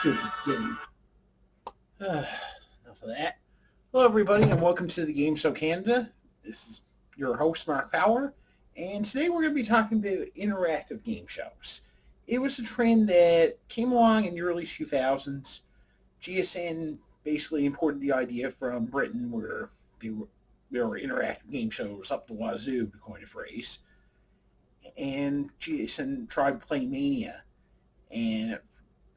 stupid game. Enough of that. Hello, everybody, and welcome to the Game Show Canada. This is your host, Marc Power, and today we're going to be talking about interactive game shows. It was a trend that came along in the early 2000s. GSN basically imported the idea from Britain, where there were interactive game shows up the wazoo, to coin a phrase. And GSN tried playing Mania, and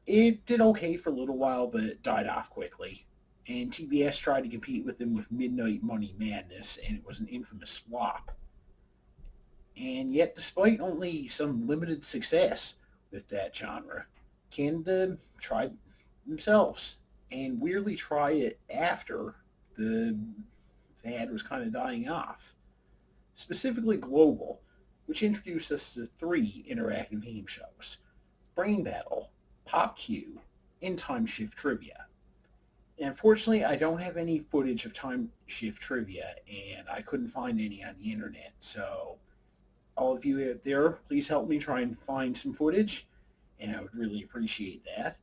it did okay for a little while, but it died off quickly. And TBS tried to compete with them with Midnight Money Madness, and it was an infamous flop. And yet, despite only some limited success with that genre, Canada tried themselves, and weirdly tried it after the fad was kind of dying off. Specifically Global, which introduced us to 3 interactive game shows: Brain Battle, Pop Q, and Time Shift Trivia. And unfortunately, I don't have any footage of Time Shift Trivia, and I couldn't find any on the internet. So all of you out there, please help me try and find some footage, and I would really appreciate that.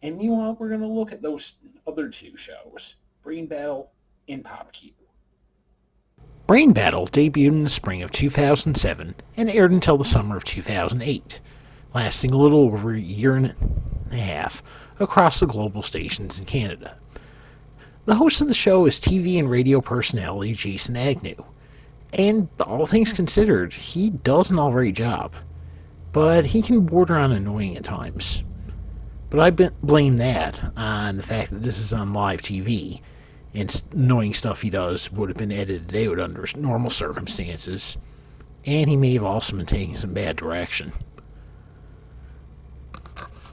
And meanwhile, we're going to look at those other 2 shows, Brain Battle and Pop Q. Brain Battle debuted in the spring of 2007 and aired until the summer of 2008, lasting a little over a year and a half across the global stations in Canada. The host of the show is TV and radio personality Jason Agnew, and all things considered, he does an alright job, but he can border on annoying at times. But I blame that on the fact that this is on live TV, and annoying stuff he does would have been edited out under normal circumstances, and he may have also been taking some bad direction.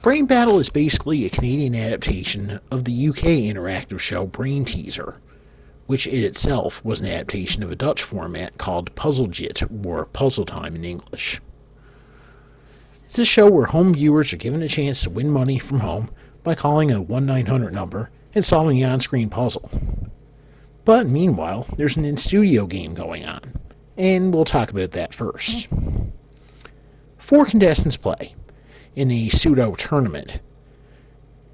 Brain Battle is basically a Canadian adaptation of the UK interactive show Brain Teaser, which it itself was an adaptation of a Dutch format called Puzzlegit, or Puzzle Time in English. It's a show where home viewers are given a chance to win money from home by calling a 1-900 number and solving the on-screen puzzle. But meanwhile, there's an in-studio game going on, and we'll talk about that first. 4 contestants play in a pseudo-tournament.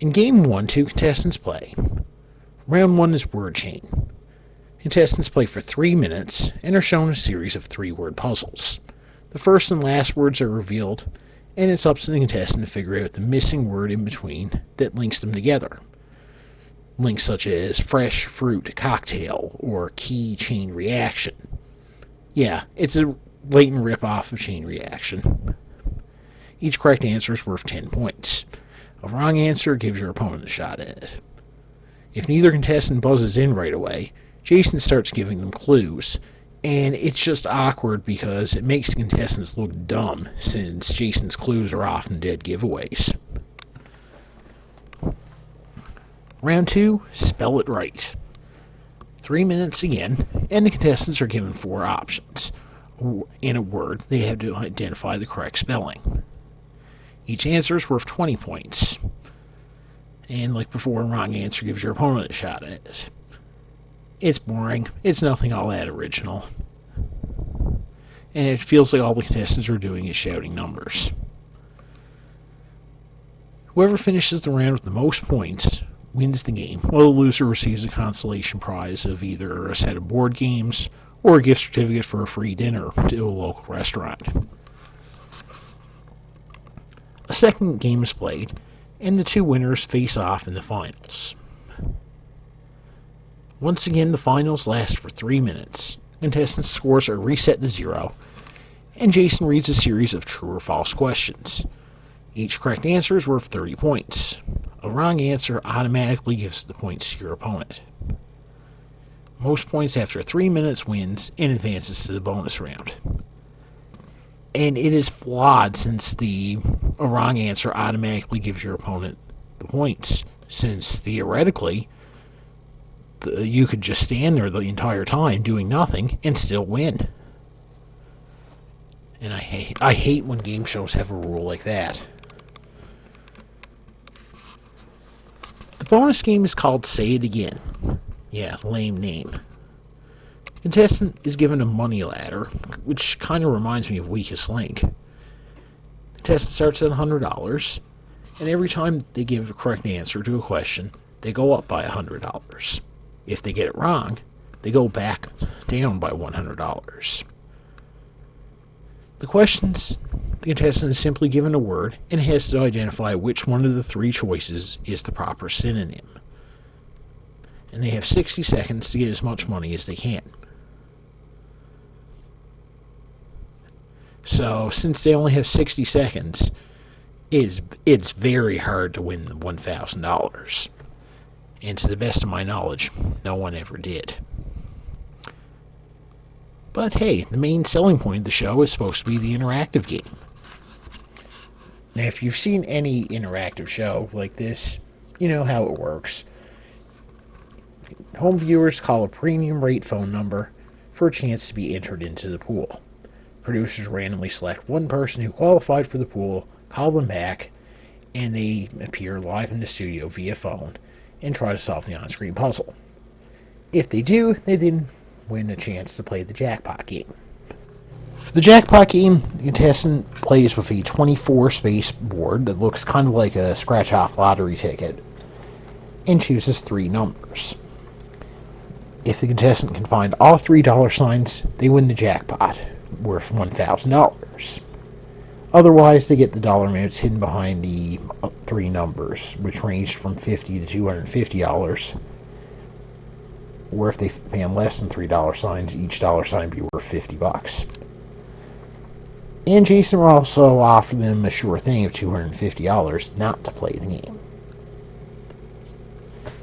In Game 1, 2 contestants play. Round 1 is word chain. Contestants play for 3 minutes and are shown a series of 3-word puzzles. The first and last words are revealed, and it's up to the contestant to figure out the missing word in between that links them together. Links such as fresh fruit cocktail or key chain reaction. Yeah, it's a blatant rip-off of Chain Reaction. Each correct answer is worth 10 points. A wrong answer gives your opponent a shot at it. If neither contestant buzzes in right away, Jason starts giving them clues, and it's just awkward because it makes the contestants look dumb, since Jason's clues are often dead giveaways. Round 2, spell it right. 3 minutes again, and the contestants are given 4 options. In a word, they have to identify the correct spelling. Each answer is worth 20 points. And like before, a wrong answer gives your opponent a shot at it. It's boring. It's nothing all that original. And it feels like all the contestants are doing is shouting numbers. Whoever finishes the round with the most points wins the game, while the loser receives a consolation prize of either a set of board games or a gift certificate for a free dinner to a local restaurant. A second game is played, and the 2 winners face off in the finals. Once again, the finals last for 3 minutes. Contestants' scores are reset to 0, and Jason reads a series of true or false questions. Each correct answer is worth 30 points. A wrong answer automatically gives the points to your opponent. Most points after 3 minutes wins and advances to the bonus round. And it is flawed since a wrong answer automatically gives your opponent the points, since theoretically you could just stand there the entire time doing nothing and still win. And I hate when game shows have a rule like that. The bonus game is called Say It Again. Yeah, lame name. Contestant is given a money ladder, which kind of reminds me of Weakest Link. Contestant starts at $100. and every time they give a correct answer to a question, they go up by $100. If they get it wrong, they go back down by $100. The questions, the contestant is simply given a word and has to identify which one of the three choices is the proper synonym. And they have 60 seconds to get as much money as they can. So, since they only have 60 seconds, it's very hard to win the $1,000. And to the best of my knowledge, no one ever did. But hey, the main selling point of the show is supposed to be the interactive game. Now, if you've seen any interactive show like this, you know how it works. Home viewers call a premium rate phone number for a chance to be entered into the pool. Producers randomly select one person who qualified for the pool, call them back, and they appear live in the studio via phone and try to solve the on-screen puzzle. If they do, they then win a chance to play the Jackpot game. For the Jackpot game, the contestant plays with a 24-space board that looks kind of like a scratch-off lottery ticket and chooses three numbers. If the contestant can find all three dollar signs, they win the jackpot, worth $1,000. Otherwise, they get the dollar amounts hidden behind the three numbers, which ranged from $50 to $250, where if they found less than $3 signs, each dollar sign would be worth $50. And Jason will also offer them a sure thing of $250 not to play the game.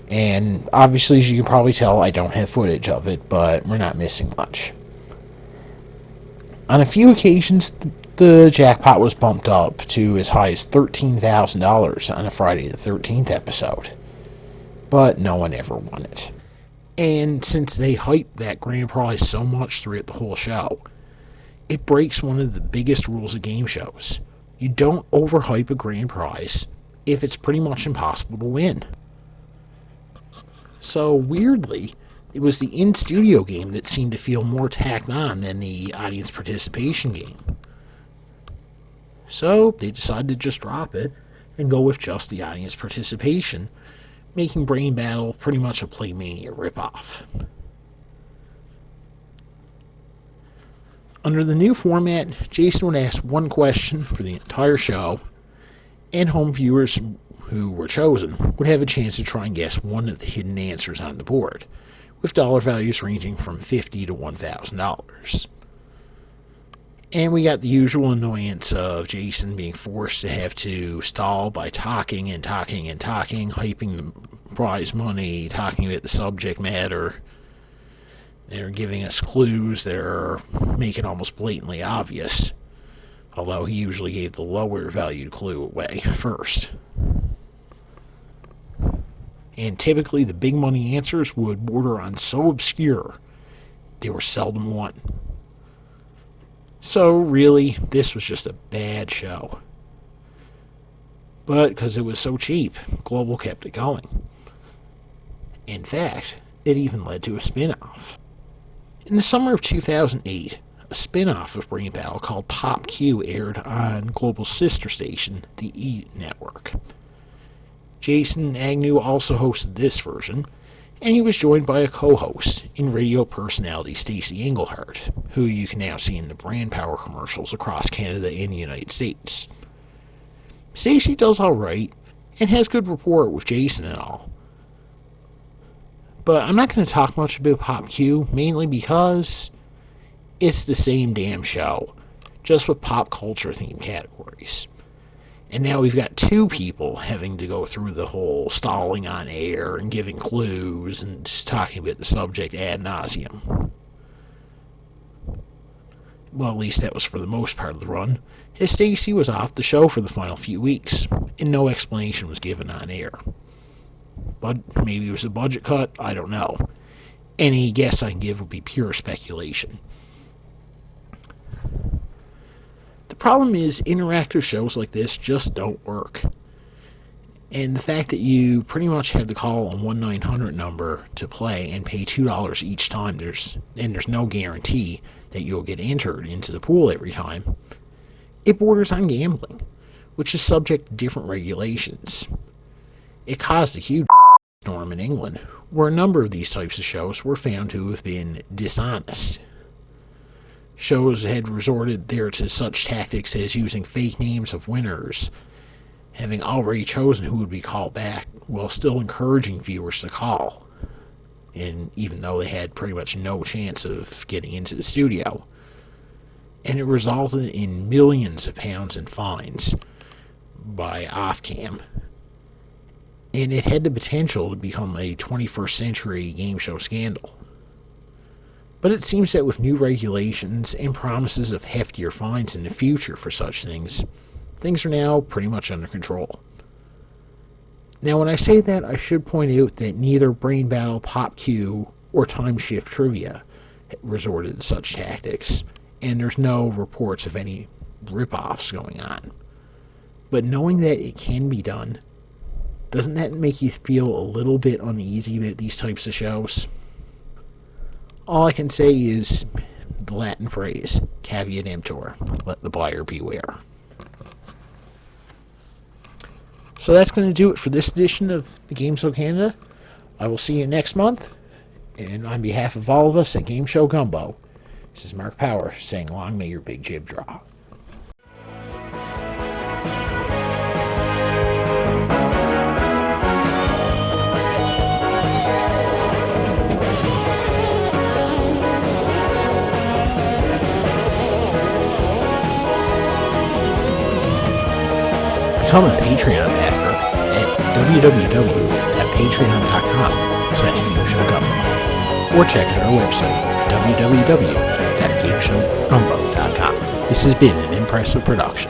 And obviously, as you can probably tell, I don't have footage of it, but we're not missing much. On a few occasions, the jackpot was bumped up to as high as $13,000 on a Friday the 13th episode, but no one ever won it. And since they hyped that grand prize so much throughout the whole show, it breaks one of the biggest rules of game shows. You don't overhype a grand prize if it's pretty much impossible to win. So weirdly, it was the in-studio game that seemed to feel more tacked on than the audience participation game. So they decided to just drop it and go with just the audience participation, making Brain Battle pretty much a Playmania ripoff. Under the new format, Jason would ask one question for the entire show, and home viewers who were chosen would have a chance to try and guess one of the hidden answers on the board, with dollar values ranging from $50 to $1,000. And we got the usual annoyance of Jason being forced to have to stall by talking and talking and talking, hyping the prize money, talking about the subject matter. They're giving us clues that are making almost blatantly obvious, although he usually gave the lower valued clue away first. And typically the big money answers would border on so obscure they were seldom won. So really, this was just a bad show. But because it was so cheap, Global kept it going. In fact, it even led to a spin-off. In the summer of 2008, a spin-off of Brain Battle called Pop Q aired on Global's sister station, the E! Network. Jason Agnew also hosted this version, and he was joined by a co-host in radio personality Stacey Englehart, who you can now see in the Brand Power commercials across Canada and the United States. Stacey does alright, and has good rapport with Jason and all. But I'm not going to talk much about Pop Q, mainly because it's the same damn show, just with pop culture themed categories. And now we've got two people having to go through the whole stalling on air and giving clues and just talking about the subject ad nauseum. Well, at least that was for the most part of the run, as Stacey was off the show for the final few weeks, and no explanation was given on air. But maybe it was a budget cut, I don't know. Any guess I can give would be pure speculation. The problem is, interactive shows like this just don't work. And the fact that you pretty much have to call a 1-900 number to play and pay $2 each time, there's no guarantee that you'll get entered into the pool every time, it borders on gambling, which is subject to different regulations. It caused a huge storm in England, where a number of these types of shows were found to have been dishonest. Shows had resorted there to such tactics as using fake names of winners, having already chosen who would be called back, while still encouraging viewers to call, and even though they had pretty much no chance of getting into the studio. And it resulted in millions of pounds in fines by Ofcam, and it had the potential to become a 21st century game show scandal. But it seems that with new regulations and promises of heftier fines in the future for such things, things are now pretty much under control. Now, when I say that, I should point out that neither Brain Battle, Pop Q, or Time Shift Trivia resorted to such tactics, and there's no reports of any rip-offs going on. But knowing that it can be done, doesn't that make you feel a little bit uneasy about these types of shows? All I can say is the Latin phrase, caveat emptor, let the buyer beware. So that's going to do it for this edition of the Game Show Canada. I will see you next month, and on behalf of all of us at Game Show Gumbo, this is Marc Power saying long may your big jib draw. Become a Patreon backer at www.patreon.com/GameShowGumbo or check out our website www.gameshowgumbo.com. This has been an impressive production.